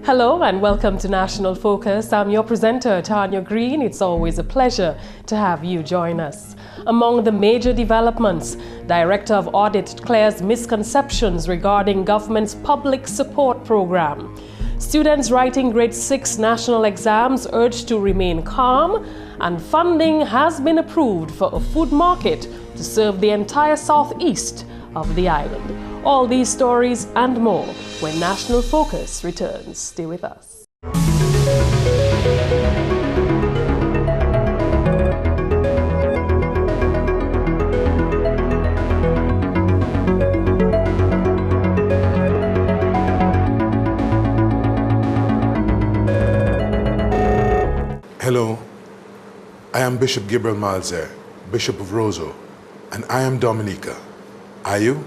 Hello and welcome to National Focus. I'm your presenter, Tarnia Green. It's always a pleasure to have you join us. Among the major developments, Director of Audit clears misconceptions regarding government's public support program. Students writing grade 6 national exams urged to remain calm, and funding has been approved for a food market to serve the entire southeast of the island. All these stories and more when National Focus returns. Stay with us. Hello, I am Bishop Gabriel Malzer, Bishop of Roseau, and I am Dominica. Are you?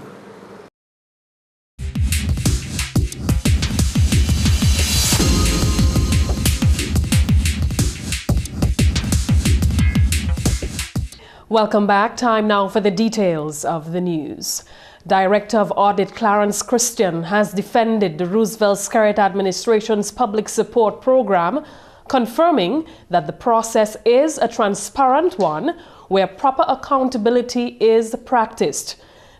Welcome back. Time now for the details of the news. Director of Audit Clarence Christian has defended the Roosevelt-Skerritt administration's public support program, confirming that the process is a transparent one where proper accountability is practiced.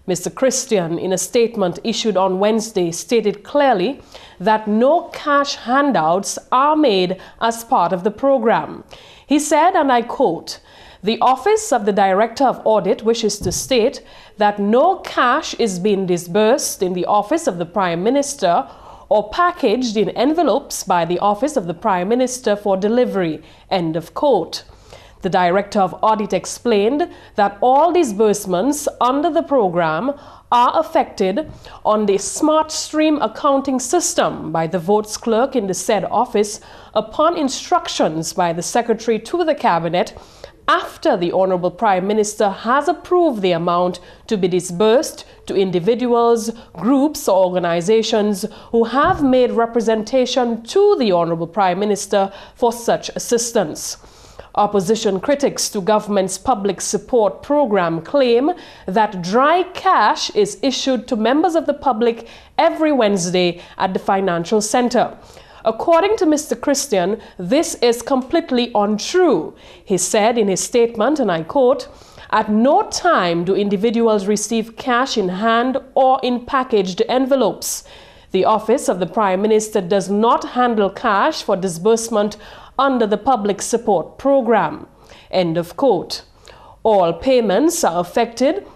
Mr. Christian, in a statement issued on Wednesday, stated clearly that no cash handouts are made as part of the program. He said, and I quote, "The Office of the Director of Audit wishes to state that no cash is being disbursed in the Office of the Prime Minister or packaged in envelopes by the Office of the Prime Minister for delivery." End of quote. The Director of Audit explained that all disbursements under the program are affected on the Smart Stream accounting system by the votes clerk in the said office upon instructions by the Secretary to the Cabinet after the Honorable Prime Minister has approved the amount to be disbursed to individuals, groups or organizations who have made representation to the Honorable Prime Minister for such assistance. Opposition critics to government's public support program claim that dry cash is issued to members of the public every Wednesday at the financial center. According to Mr. Christian, this is completely untrue. He said in his statement, and I quote, "At no time do individuals receive cash in hand or in packaged envelopes. The Office of the Prime Minister does not handle cash for disbursement under the public support program." End of quote. All payments are effected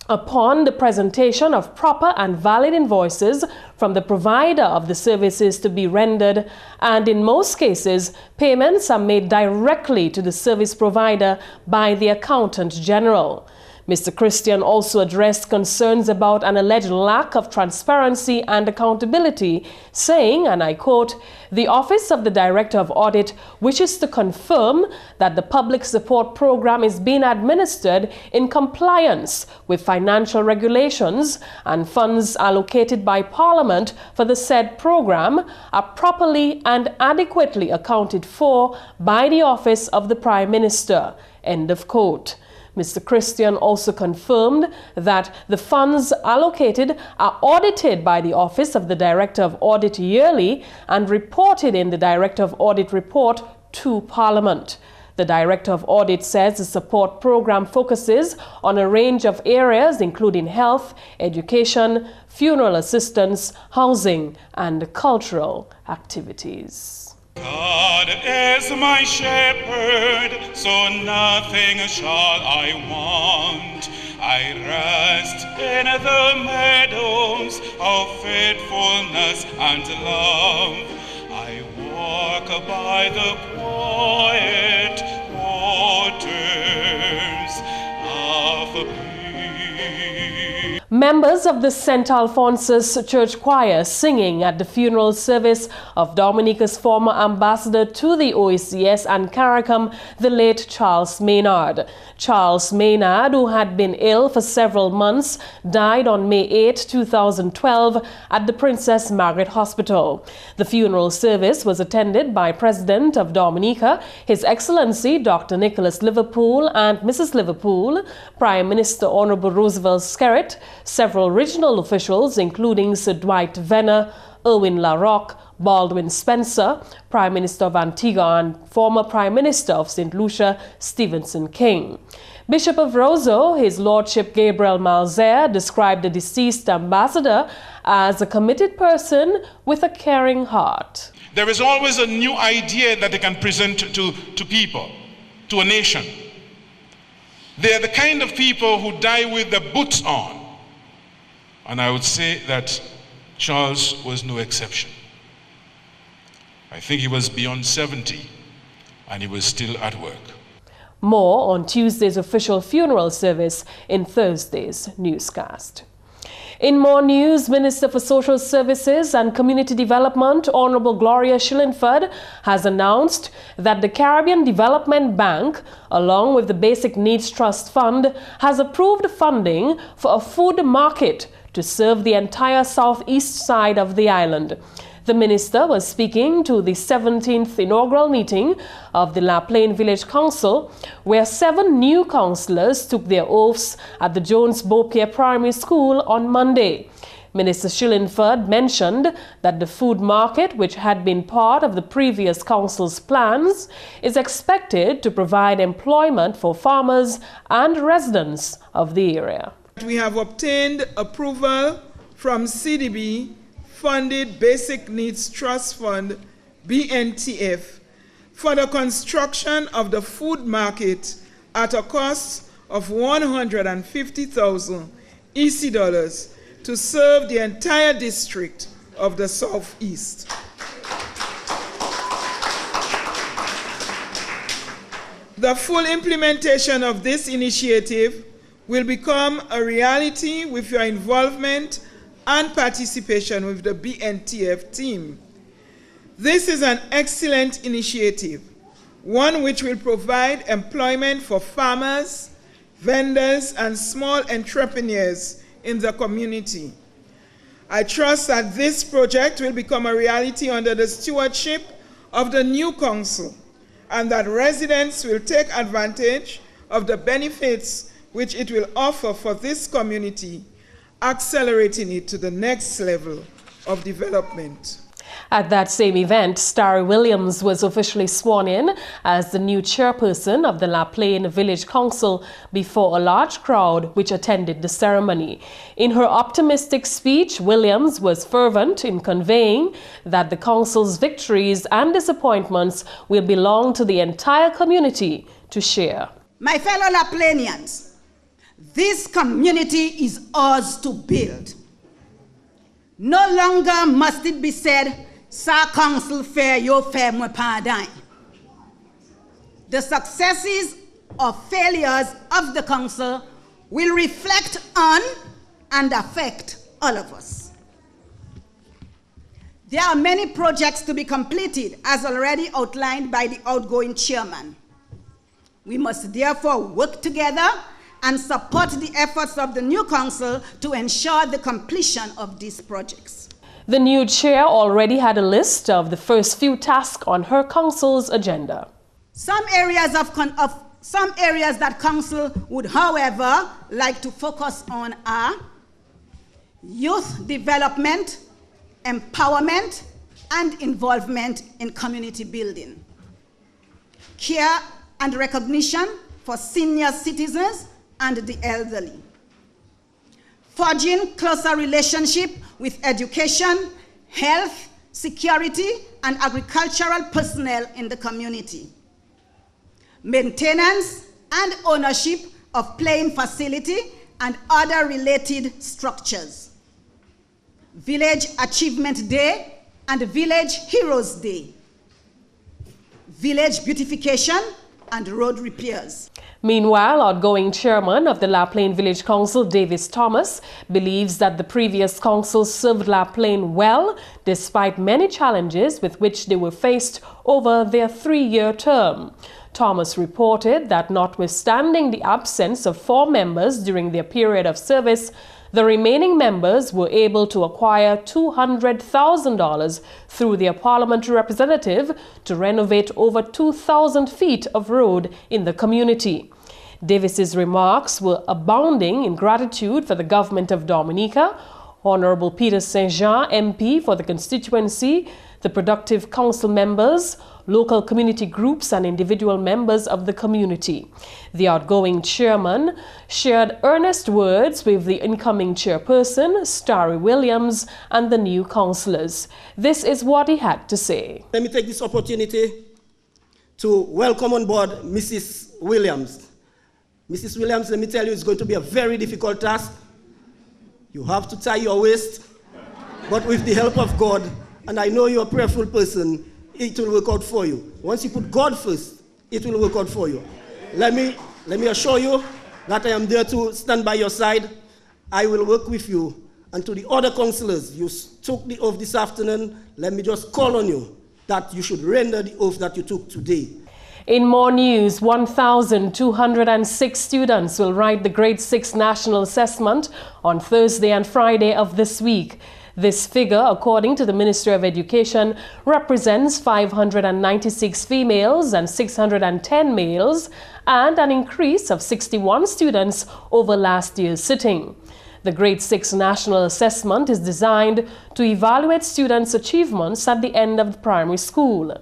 upon the presentation of proper and valid invoices from the provider of the services to be rendered, and in most cases, payments are made directly to the service provider by the Accountant General. Mr. Christian also addressed concerns about an alleged lack of transparency and accountability, saying, and I quote, "The Office of the Director of Audit wishes to confirm that the public support program is being administered in compliance with financial regulations, and funds allocated by Parliament for the said program are properly and adequately accounted for by the Office of the Prime Minister." End of quote. Mr. Christian also confirmed that the funds allocated are audited by the Office of the Director of Audit yearly and reported in the Director of Audit report to Parliament. The Director of Audit says the support program focuses on a range of areas including health, education, funeral assistance, housing, and cultural activities. God is my shepherd, so nothing shall I want. I rest in the meadows of faithfulness and love. I walk by the quiet waters of peace. Members of the St. Alphonsus Church Choir singing at the funeral service of Dominica's former ambassador to the OECS and CARICOM, the late Charles Maynard. Charles Maynard, who had been ill for several months, died on May 8, 2012 at the Princess Margaret Hospital. The funeral service was attended by President of Dominica, His Excellency Dr. Nicholas Liverpool and Mrs. Liverpool, Prime Minister Honorable Roosevelt-Skerritt, several regional officials including Sir Dwight Venner, Irwin LaRocque, Baldwin Spencer, Prime Minister of Antigua and former Prime Minister of St. Lucia, Stevenson King. Bishop of Roseau, His Lordship Gabriel Malzer, described the deceased ambassador as a committed person with a caring heart. There is always a new idea that they can present to people, to a nation. They are the kind of people who die with the boots on. And I would say that Charles was no exception. I think he was beyond 70 and he was still at work. More on Tuesday's official funeral service in Thursday's newscast. In more news, Minister for Social Services and Community Development, Honorable Gloria Shillingford, has announced that the Caribbean Development Bank, along with the Basic Needs Trust Fund, has approved funding for a food market to serve the entire southeast side of the island. The minister was speaking to the 17th inaugural meeting of the La Plaine Village Council, where 7 new councillors took their oaths at the Jones Beaupier Primary School on Monday. Minister Shillingford mentioned that the food market, which had been part of the previous council's plans, is expected to provide employment for farmers and residents of the area. We have obtained approval from CDB Funded Basic Needs Trust Fund, BNTF, for the construction of the food market at a cost of $150,000 EC dollars to serve the entire district of the Southeast. The full implementation of this initiative will become a reality with your involvement and participation with the BNTF team. This is an excellent initiative, one which will provide employment for farmers, vendors, and small entrepreneurs in the community. I trust that this project will become a reality under the stewardship of the new council, and that residents will take advantage of the benefits which it will offer for this community, accelerating it to the next level of development. At that same event, Starry Williams was officially sworn in as the new chairperson of the La Plaine Village Council before a large crowd which attended the ceremony. In her optimistic speech, Williams was fervent in conveying that the council's victories and disappointments will belong to the entire community to share. My fellow La Plainians, this community is ours to build. No longer must it be said, "Sa council fair, yo fair mwe pandai." The successes or failures of the council will reflect on and affect all of us. There are many projects to be completed, as already outlined by the outgoing chairman. We must therefore work together and support the efforts of the new council to ensure the completion of these projects. The new chair already had a list of the first few tasks on her council's agenda. Some areas that council would, however, like to focus on are youth development, empowerment, and involvement in community building, care and recognition for senior citizens and the elderly, forging closer relationship with education, health, security, and agricultural personnel in the community, maintenance and ownership of playing facility and other related structures, Village Achievement Day and Village Heroes Day, village beautification and road repairs. Meanwhile, outgoing chairman of the La Plaine Village Council, Davis Thomas, believes that the previous council served La Plaine well, despite many challenges with which they were faced over their 3-year term. Thomas reported that notwithstanding the absence of 4 members during their period of service, the remaining members were able to acquire $200,000 through their parliamentary representative to renovate over 2,000 feet of road in the community. Davis's remarks were abounding in gratitude for the government of Dominica, Honorable Peter Saint-Jean, MP for the constituency, the productive council members, local community groups and individual members of the community. The outgoing chairman shared earnest words with the incoming chairperson, Starry Williams, and the new councillors. This is what he had to say. Let me take this opportunity to welcome on board Mrs. Williams. Mrs. Williams, let me tell you, it's going to be a very difficult task. You have to tie your waist, but with the help of God, and I know you're a prayerful person, it will work out for you. Once you put God first, it will work out for you. Let me assure you that I am there to stand by your side. I will work with you. And to the other councillors, you took the oath this afternoon. Let me just call on you that you should render the oath that you took today. In more news, 1,206 students will write the Grade 6 National Assessment on Thursday and Friday of this week. This figure, according to the Ministry of Education, represents 596 females and 610 males, and an increase of 61 students over last year's sitting. The Grade 6 National Assessment is designed to evaluate students' achievements at the end of the primary school.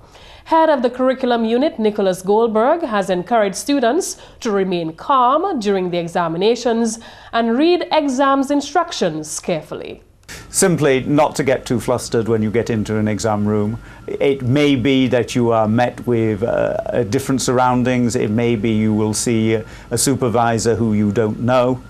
Head of the Curriculum Unit, Nicholas Goldberg, has encouraged students to remain calm during the examinations and read exams instructions carefully. Simply not to get too flustered when you get into an exam room. It may be that you are met with different surroundings. It may be you will see a supervisor who you don't know.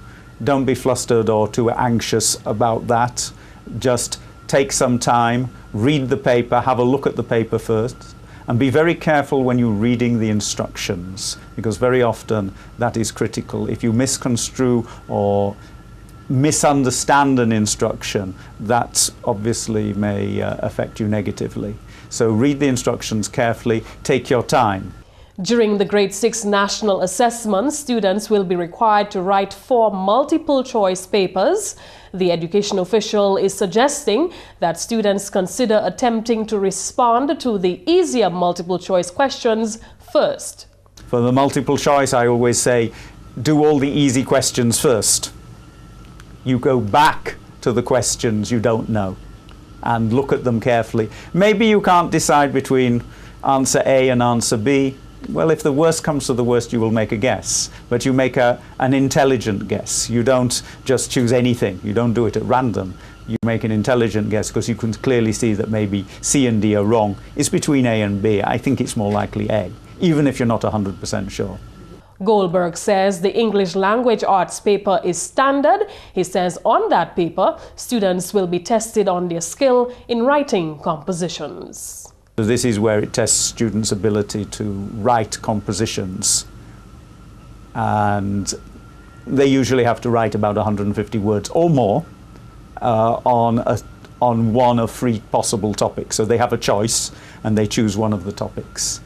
Don't be flustered or too anxious about that. Just take some time, read the paper, have a look at the paper first, and be very careful when you're reading the instructions, because very often that is critical. If you misconstrue or misunderstand an instruction, that obviously may affect you negatively. So read the instructions carefully, take your time. During the Grade 6 National Assessment, students will be required to write 4 multiple-choice papers. The education official is suggesting that students consider attempting to respond to the easier multiple-choice questions first. For the multiple choice, I always say, do all the easy questions first. You go back to the questions you don't know and look at them carefully. Maybe you can't decide between answer A and answer B. Well, if the worst comes to the worst, you will make a guess, but you make an intelligent guess. You don't just choose anything. You don't do it at random. You make an intelligent guess because you can clearly see that maybe C and D are wrong. It's between A and B. I think it's more likely A, even if you're not 100% sure. Goldberg says the English language arts paper is standard. He says on that paper, students will be tested on their skill in writing compositions. This is where it tests students' ability to write compositions, and they usually have to write about 150 words or more on one of 3 possible topics. So they have a choice and they choose one of the topics.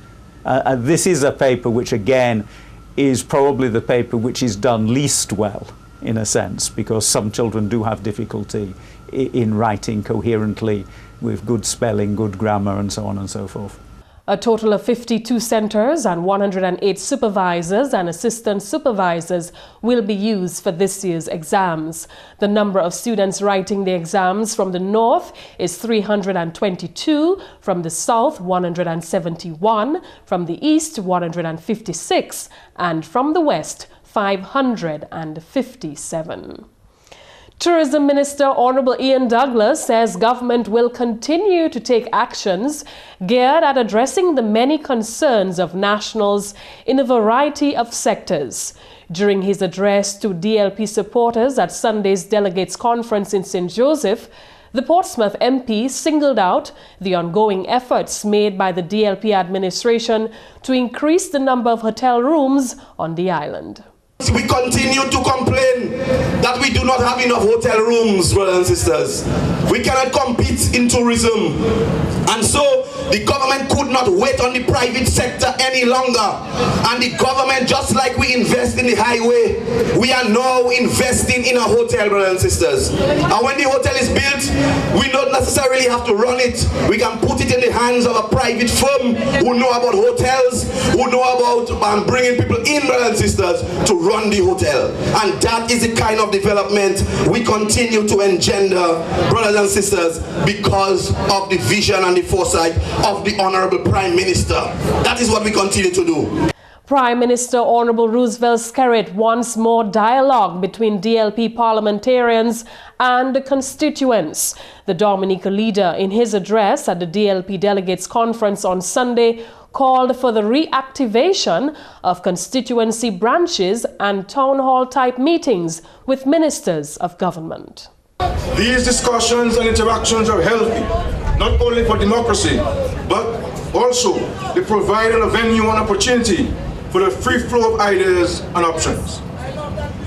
This is a paper which again is probably the paper which is done least well, in a sense, because some children do have difficulty in writing coherently with good spelling, good grammar, and so on and so forth. A total of 52 centers and 108 supervisors and assistant supervisors will be used for this year's exams. The number of students writing the exams from the north is 322, from the south 171, from the east 156, and from the west 557. Tourism Minister Honorable Ian Douglas says government will continue to take actions geared at addressing the many concerns of nationals in a variety of sectors. During his address to DLP supporters at Sunday's Delegates Conference in St. Joseph, the Portsmouth MP singled out the ongoing efforts made by the DLP administration to increase the number of hotel rooms on the island. We continue to complain that we do not have enough hotel rooms, brothers and sisters. We cannot compete in tourism. And so The government could not wait on the private sector any longer. And the government, just like we invest in the highway, we are now investing in a hotel, brothers and sisters. And when the hotel is built, we don't necessarily have to run it. We can put it in the hands of a private firm who know about hotels, who know about bringing people in, brothers and sisters, to run the hotel. And that is the kind of development we continue to engender, brothers and sisters, because of the vision and the foresight of the Honorable Prime Minister. That is what we continue to do. Prime Minister Honorable Roosevelt Skerrit wants more dialogue between DLP parliamentarians and the constituents. The Dominica leader, in his address at the DLP Delegates Conference on Sunday, called for the reactivation of constituency branches and town hall type meetings with ministers of government. These discussions and interactions are healthy, not only for democracy, but also they provide a venue and opportunity for the free flow of ideas and options.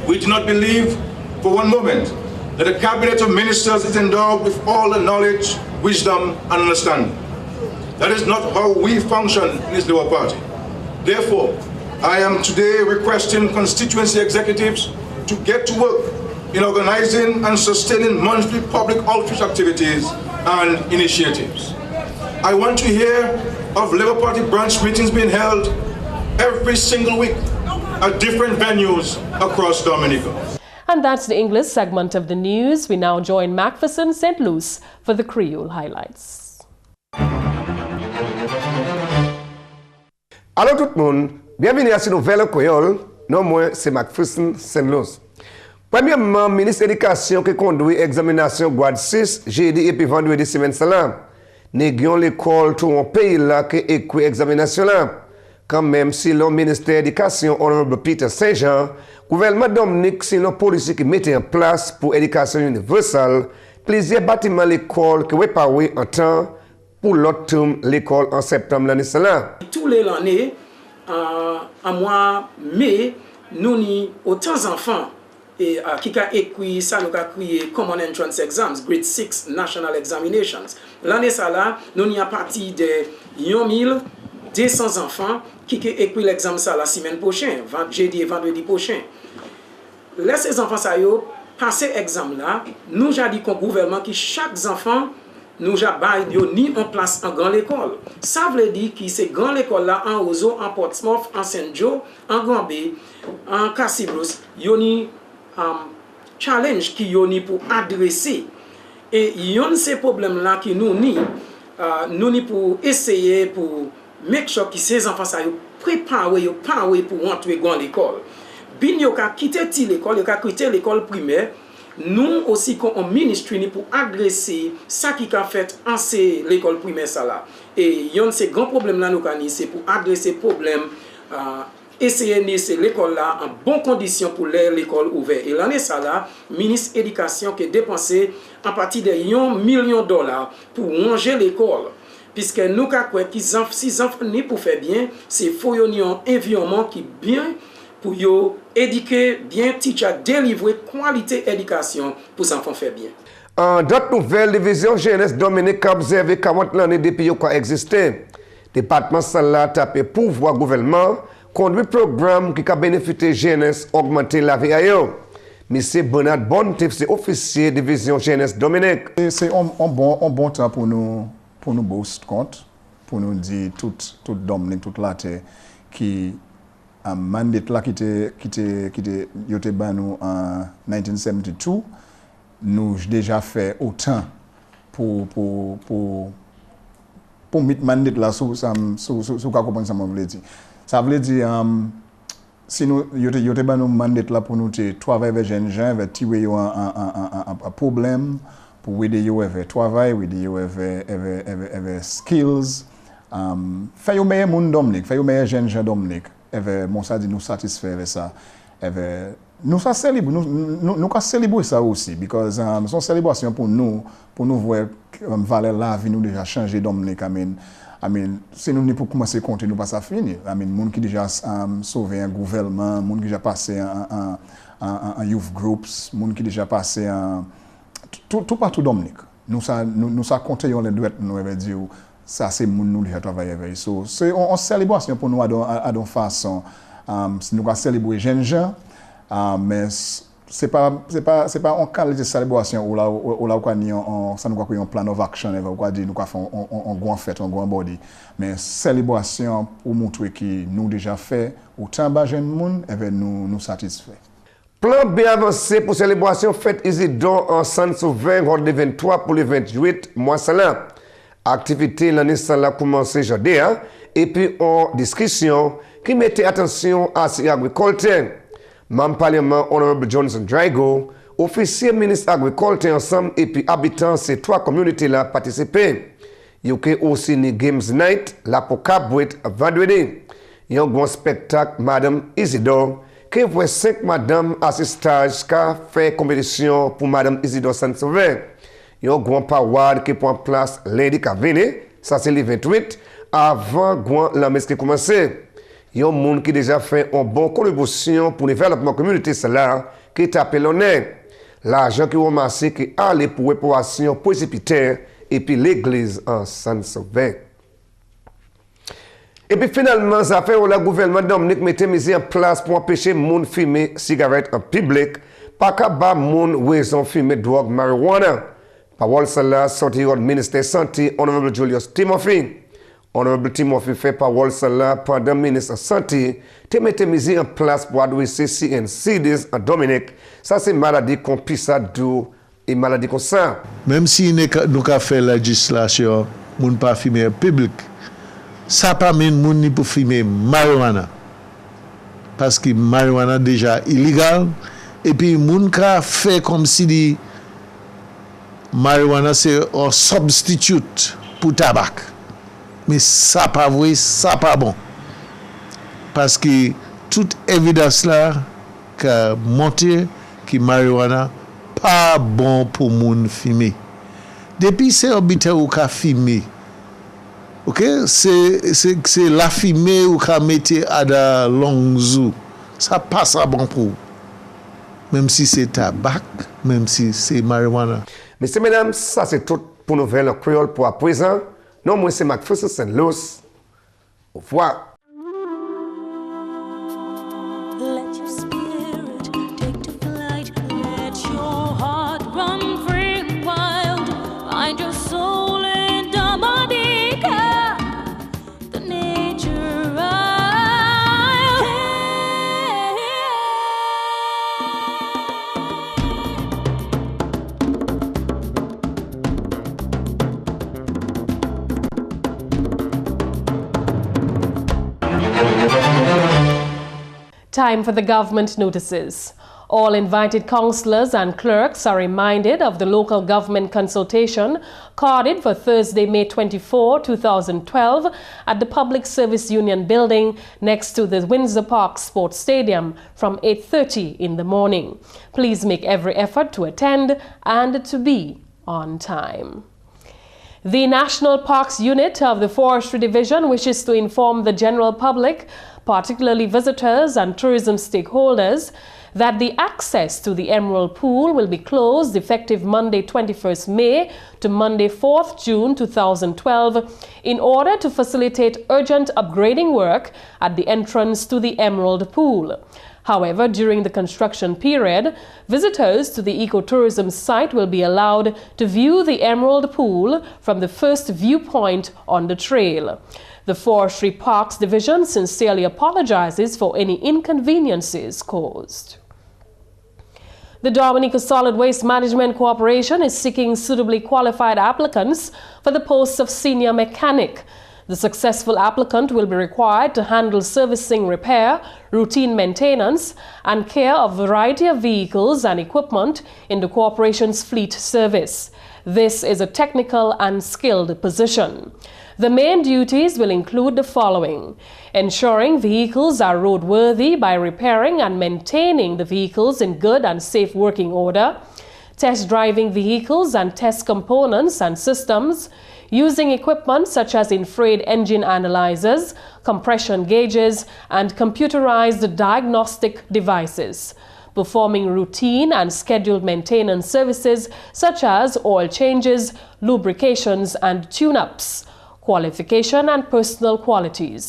We do not believe for one moment that a cabinet of ministers is endowed with all the knowledge, wisdom, and understanding. That is not how we function in this Labour Party. Therefore, I am today requesting constituency executives to get to work in organizing and sustaining monthly public outreach activities and initiatives. I want to hear of Labour Party branch meetings being held every single week at different venues across Dominica. And that's the English segment of the news. We now join McPherson, St. Luce for the Creole highlights. Allô tout le monde, bienvenue à cette nouvelle créole. Non, moi, c'est McPherson, St. Luce. Premièrement, ministre de l'Éducation qui conduit l'examination Guad 6, jeudi et puis vendredi semaine là. Nous l'école tout un pays là qui écrit l'examination là. Quand même, si le ministère de l'Éducation, Honorable Peter Saint-Jean, gouvernement Dominique, c'est une politique qui mettait en place pour l'éducation universelle, plusieurs bâtiments de l'école qui réparés en temps pour l'automne l'école en septembre l'année là. Tous les années, en mois mai, nous avons autant d'enfants qui ont écrit ça, nous avons écrit Common Entrance Exams, Grade 6 National Examinations. L'année là, nous avons parti de 1200 enfants qui ont écrit l'examen ça la semaine prochaine, jeudi et vendredi prochain. Laissez ces enfants ça yo passer l'examen là, nous avons dit qu'un gouvernement qui chaque enfant nous avons ni en place en grande école. Ça veut dire que c'est grande école là en Ozo, en Portsmouth, en St. Joe, en Gambé, en Cassibros, yoni challenge qui yoni pour adresser. Et yon ces problèmes là qui nous ni pour essayer pour make sure que ces enfants ça yo préparé pour rentrer dans l'école. Bin yo ka quitter l'école, yo ka quitter l'école primaire. Nous aussi qu'on ministry pour adresser ça qui a fait en l'école primaire ça là. Et yon ces grands problèmes là nous c'est pour adresser problème essayer de l'école là en bonnes conditions pour l'école ouverte. Et l'année ça là, ministre éducation qui a dépensé en partie de $1 million pour ranger l'école. Puisque nous avons dit que si enfants ni pour faire bien, c'est faut un environnement qui bien pour éduquer bien, teacher, délivrer qualité éducation pour les enfants faire bien. En d'autres nouvelles, division GIS Dominica a observé 40 années depuis qu'il a existé. Département Salah tapé pouvoir gouvernement conduit programme qui a bénéficié GIS augmenter la vie ailleurs. Monsieur Bernard Bontif, c'est officier division GIS Dominica. C'est un bon temps pour nous boost compte, pour nous dire tout Dominique, toute la terre qui a mandat là qui était yoté banou en 1972, nous déjà fait autant pour mettre mandat là sur quoi comprendre ça veut dire. Ça veut dire si nous yoté banou mandat là pour nous travailler avec jeunes gens, avec tirer un problème pour aider yo avec travail, aider yo avec skills, faire yo meilleur monde Dominique, faire yo meilleur jeunes gens Dominique. Mon ça dit nous satisfaire avec ça. Nous ça célébrer nous célébrer ça aussi because c'est une célébration pour nous voir valeur la vie nous déjà changer Dominique. I mean si nous pour commencer à compter nous pas ça fini. I mean monde qui déjà sauvé un gouvernement, monde qui déjà passé en youth groups, monde qui déjà passé en tout partout Dominique. Nous ça compter on les doit nous veut dire ça c'est moun nous qui travailler avec. So c'est on célébration pour nous à d'une façon si nous va célébrer jeunes gens mais c'est pas en qualité de célébration ou là on ça nous quoi un plan of action ou quoi dire nous quoi faire un grand fête un grand body mais célébration pour montrer que nous déjà fait autant bas jeunes monde et nous satisfait. Plan B avancé pour célébration fête Isidore en Saint-Sauveur le 23 pour le 28 mois là. Activité l'année là commencé jeudi et puis en discussion qui mettait attention à ces agriculteurs. Membre parlement Honorable Johnson Drago, officier ministre agriculture ensemble et puis habitants ces trois communautés là participer. Il y a aussi une Games Night là pour Cabouet vendredi. Il y a un grand spectacle Madame Isidore qui voit 5 madame assistage qui fait compétition pour Madame Isidore Saint-Sauveur. Il y a un grand parade qui prend place lundi qui vient, ça c'est le 28 avant grand la messe qui commence. Il y a un monde qui déjà fait une bonne contribution pour le développement de la communauté, qui est appelé l'argent qui est ramassé qui allait pour réparation précipitaire et puis l'église en Saint-Sauveur. Et puis finalement, ça fait où le gouvernement Dominique mettait mis en place pour empêcher les gens de fumer cigarettes en public, pas qu'à bas les gens raison fumer drogue marijuana. Parole cela sorti au ministère de la Santé, Honorable Julius Timothy. Honorable Timothy fait parole cela pendant le ministre de la Santé, te mette mis en place pour adresser CNCDs en Dominique. Ça c'est maladie qu'on puisse et maladie comme ça. Même si nous avons fait la législation, nous ne pas fumer en public. Ça pas même moun ni pour fumer marijuana parce que marijuana déjà illégal et puis moun ka fait comme si dit marijuana c'est un substitute pour tabac mais ça pas vrai ça pas bon parce que toute évidence là qu'a monté que marijuana pas bon pour moun fumer depuis c'est habité ou ka fumer. OK, c'est la fumée ou qu'a mettre à la longue zou. Ça passe à bon pour. Même si c'est tabac, même si c'est marijuana. Messieurs, mesdames, ça c'est tout pour Nouvelle Créole pour à présent. Non, moi c'est McPherson Luce. Au revoir. Time for the government notices. All invited councillors and clerks are reminded of the local government consultation carded for Thursday, May 24, 2012 at the Public Service Union building next to the Windsor Park Sports Stadium from 8:30 in the morning. Please make every effort to attend and to be on time. The National Parks Unit of the Forestry Division wishes to inform the general public, particularly visitors and tourism stakeholders, that the access to the Emerald Pool will be closed effective Monday 21st May to Monday 4th June 2012 in order to facilitate urgent upgrading work at the entrance to the Emerald Pool. However, during the construction period, visitors to the ecotourism site will be allowed to view the Emerald Pool from the first viewpoint on the trail. The Forestry Parks Division sincerely apologizes for any inconveniences caused. The Dominica Solid Waste Management Corporation is seeking suitably qualified applicants for the posts of senior mechanic. The successful applicant will be required to handle servicing, repair, routine maintenance, and care of a variety of vehicles and equipment in the corporation's fleet service. This is a technical and skilled position. The main duties will include the following: ensuring vehicles are roadworthy by repairing and maintaining the vehicles in good and safe working order, test driving vehicles and test components and systems, using equipment such as infrared engine analyzers, compression gauges, and computerized diagnostic devices, performing routine and scheduled maintenance services such as oil changes, lubrications, and tune-ups, qualification and personal qualities.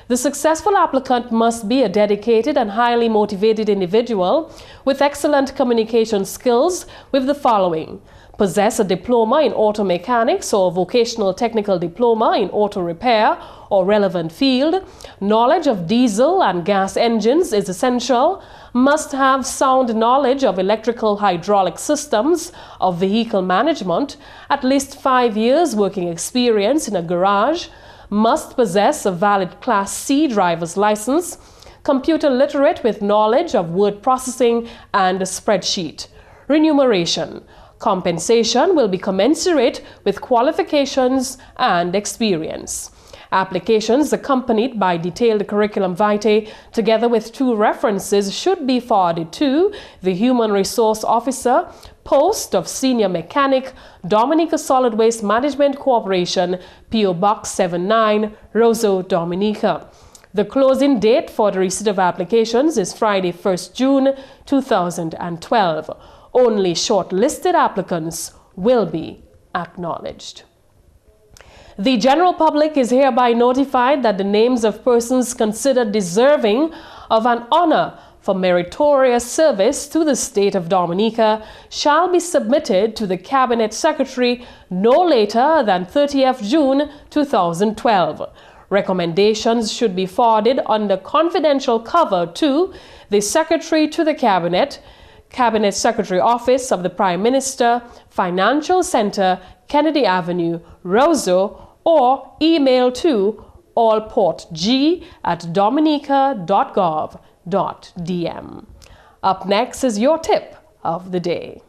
The successful applicant must be a dedicated and highly motivated individual with excellent communication skills with the following: possess a diploma in auto mechanics or vocational technical diploma in auto repair or relevant field. Knowledge of diesel and gas engines is essential. Must have sound knowledge of electrical hydraulic systems, of vehicle management, at least 5 years working experience in a garage. Must possess a valid Class C driver's license. Computer literate with knowledge of word processing and a spreadsheet. Remuneration. Compensation will be commensurate with qualifications and experience. Applications accompanied by detailed curriculum vitae together with 2 references should be forwarded to the Human Resource Officer, post of Senior Mechanic, Dominica Solid Waste Management Corporation, P.O. Box 79, Roseau, Dominica. The closing date for the receipt of applications is Friday, 1st June 2012. Only shortlisted applicants will be acknowledged. The general public is hereby notified that the names of persons considered deserving of an honor for meritorious service to the state of Dominica shall be submitted to the Cabinet Secretary no later than 30th June 2012. Recommendations should be forwarded under confidential cover to the Secretary to the Cabinet Secretary Office of the Prime Minister, Financial Center, Kennedy Avenue, Roseau, or email to allportg@dominica.gov.dm. Up next is your tip of the day.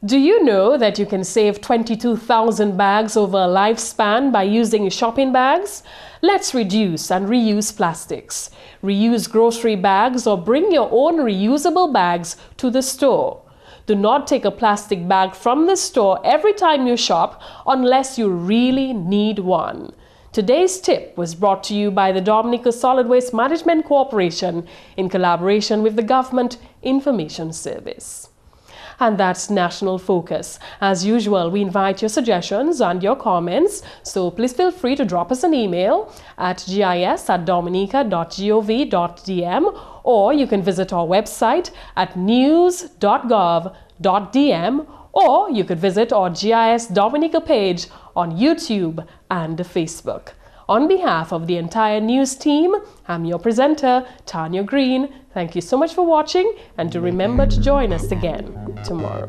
Do you know that you can save 22,000 bags over a lifespan by using shopping bags? Let's reduce and reuse plastics. Reuse grocery bags or bring your own reusable bags to the store. Do not take a plastic bag from the store every time you shop unless you really need one. Today's tip was brought to you by the Dominica Solid Waste Management Corporation in collaboration with the Government Information Service. And that's National Focus. As usual, we invite your suggestions and your comments, so please feel free to drop us an email at gis@dominica.gov.dm, or you can visit our website at news.gov.dm, or you could visit our GIS Dominica page on YouTube and Facebook. On behalf of the entire news team, I'm your presenter, Tarnia Green. Thank you so much for watching, and to remember to join us again tomorrow.